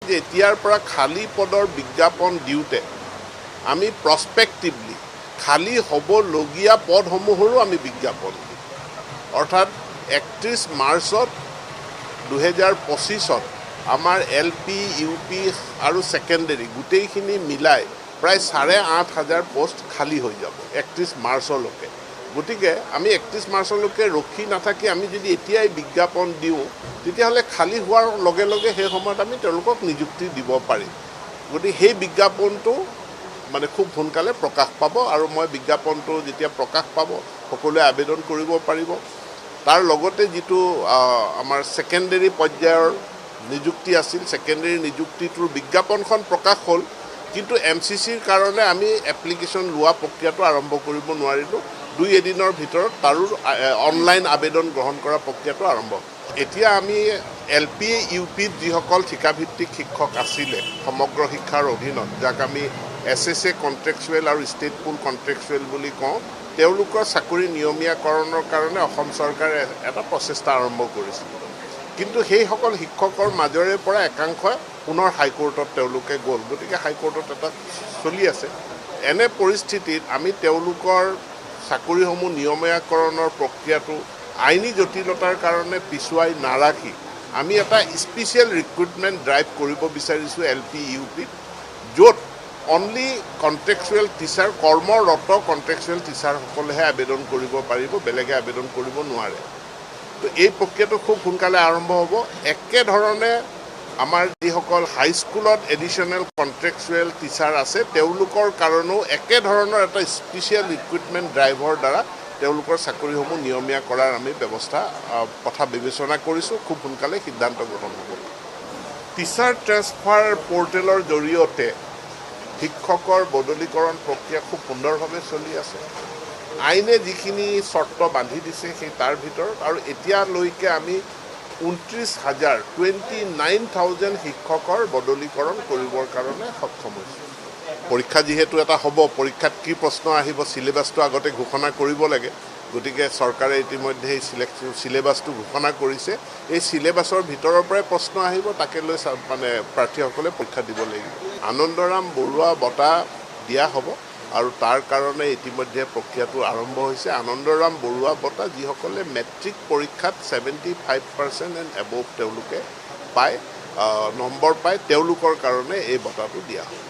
যে এতিয়াৰ পৰা খালী পদৰ বিজ্ঞাপন দিওঁতে আমি প্ৰস্পেক্টিভলি খালী হ'বলগীয়া পদসমূহৰো আমি বিজ্ঞাপন দিম অৰ্থাৎ 31 মাৰ্চত 2025 আমাৰ LP UP আৰু সেকেন্ডাৰী গোটেইখিনি মিলাই প্ৰায় 8,500 পোষ্ট খালী হৈ যাব 31 মাৰ্চলৈকে গতিকে আমি 31 মাৰ্চলৈকে ৰখি নাথাকি আমি যদি এতিয়াই বিজ্ঞাপন দিওঁ তেতিয়াহ'লে খালী হোৱাৰ লগে লগে সেই সময়ত আমি তেওঁলোকক নিযুক্তি দিব পাৰিম গতিকে সেই বিজ্ঞাপনটো মানে খুব সোনকালে প্ৰকাশ পাব আৰু মই বিজ্ঞাপনটো যেতিয়া প্ৰকাশ পাব সকলোৱে আবেদন কৰিব পাৰিব তাৰ লগতে যেটো আমাৰ সেকেন্ডাৰী পৰ্যায়ৰ নিযুক্তি আছিল সেকেন্ডাৰী নিযুক্তিটোৰ বিজ্ঞাপনখন প্ৰকাশ হ'ল কিন্তু MCCৰ কাৰণে আমি এপ্লিকেশন লোৱা প্ৰক্ৰিয়াটো আৰম্ভ কৰিব নোৱাৰিলোঁ 2 এদিনৰ ভিতৰত তাৰো অনলাইন আবেদন গ্ৰহণ কৰা প্ৰক্ৰিয়াটো আৰম্ভ এতিয়া আমি LP UP যিসকল ঠিকাভিত্তিক শিক্ষক আছিলে সমগ্ৰ শিক্ষাৰ অধীনত যাক আমি SSA কন্ট্ৰাক্টুৱেল আৰু ষ্টেট পুল কন্ট্ৰাক্টুৱেল বুলি কওঁ তেওঁলোকৰ চাকৰি নিয়মীয়াকৰণৰ কাৰণে অসম চৰকাৰে এটা প্ৰচেষ্টা আৰম্ভ কৰিছিল কিন্তু সেই সকল শিক্ষকৰ মাজৰে পৰা একাংশ পুনৰ হাইকোৰ্টত তেওঁলোকে গ'ল গতিকে হাইকোৰ্টত এটা চলি আছে এনে পৰিস্থিতিত আমি তেওঁলোকৰ চাকৰিসমূহ নিয়মীয়াকৰণৰ প্ৰক্ৰিয়াটো আইনী জটিলতাৰ কাৰণে পিছুৱাই নাৰাখি আমি এটা স্পেচিয়েল ৰিক্ৰুটমেণ্ট ড্ৰাইভ কৰিব বিচাৰিছোঁ LP UP য'ত অনলি কন্ট্ৰাক্টুৱেল টিচাৰ কৰ্মৰত কন্ট্ৰাক্টুৱেল টিচাৰসকলেহে আবেদন কৰিব পাৰিব বেলেগে আবেদন কৰিব নোৱাৰে তো এই প্ৰক্ৰিয়াটো খুব সোনকালে আৰম্ভ হ'ব একেধৰণে আমাৰ যিসকল হাইস্কুলত এডিশ্যনেল কন্ট্ৰাক্টুৱেল টিচাৰ আছে তেওঁলোকৰ কাৰণেও একেধৰণৰ এটা স্পেচিয়েল ৰিক্ৰুটমেণ্ট ড্ৰাইভৰ দ্বাৰা তেওঁলোকৰ চাকৰিসমূহ নিয়মীয়া কৰাৰ আমি ব্যৱস্থা কথা বিবেচনা কৰিছোঁ খুব সোনকালে সিদ্ধান্ত গ্ৰহণ হ'ব টিচাৰ ট্ৰান্সফাৰ পৰ্টেলৰ জৰিয়তে শিক্ষকৰ বদলীকৰণ প্ৰক্ৰিয়া খুব সুন্দৰভাৱে চলি আছে আইনে যিখিনি চৰ্ত বান্ধি দিছে সেই তাৰ ভিতৰত আৰু এতিয়ালৈকে আমি 29,000 শিক্ষকৰ বদলীকৰণ কৰিবৰ কাৰণে সক্ষম হৈছোঁ পৰীক্ষা যেহেতু এটা হ'ব পৰীক্ষাত কি প্ৰশ্ন আহিব সিলেবাসটো আগতে ঘোষণা কৰিব লাগে গতিকে চৰকাৰে ইতিমধ্যে এই সিলেবাসটো ঘোষণা কৰিছে এই সিলেবাসৰ ভিতৰৰ পৰাই প্ৰশ্ন আহিব তাকে লৈ মানে প্ৰাৰ্থীসকলে পৰীক্ষা দিব লাগিব আনন্দৰাম বৰুৱা বঁটা দিয়া হ'ব আৰু তাৰ কাৰণে ইতিমধ্যে প্ৰক্ৰিয়াটো আৰম্ভ হৈছে আনন্দৰাম বৰুৱা বঁটা যিসকলে মেট্ৰিক পৰীক্ষাত 75% এণ্ড এবভ তেওঁলোকে পায় নম্বৰ পায় তেওঁলোকৰ কাৰণে এই বঁটাটো দিয়া হ'ব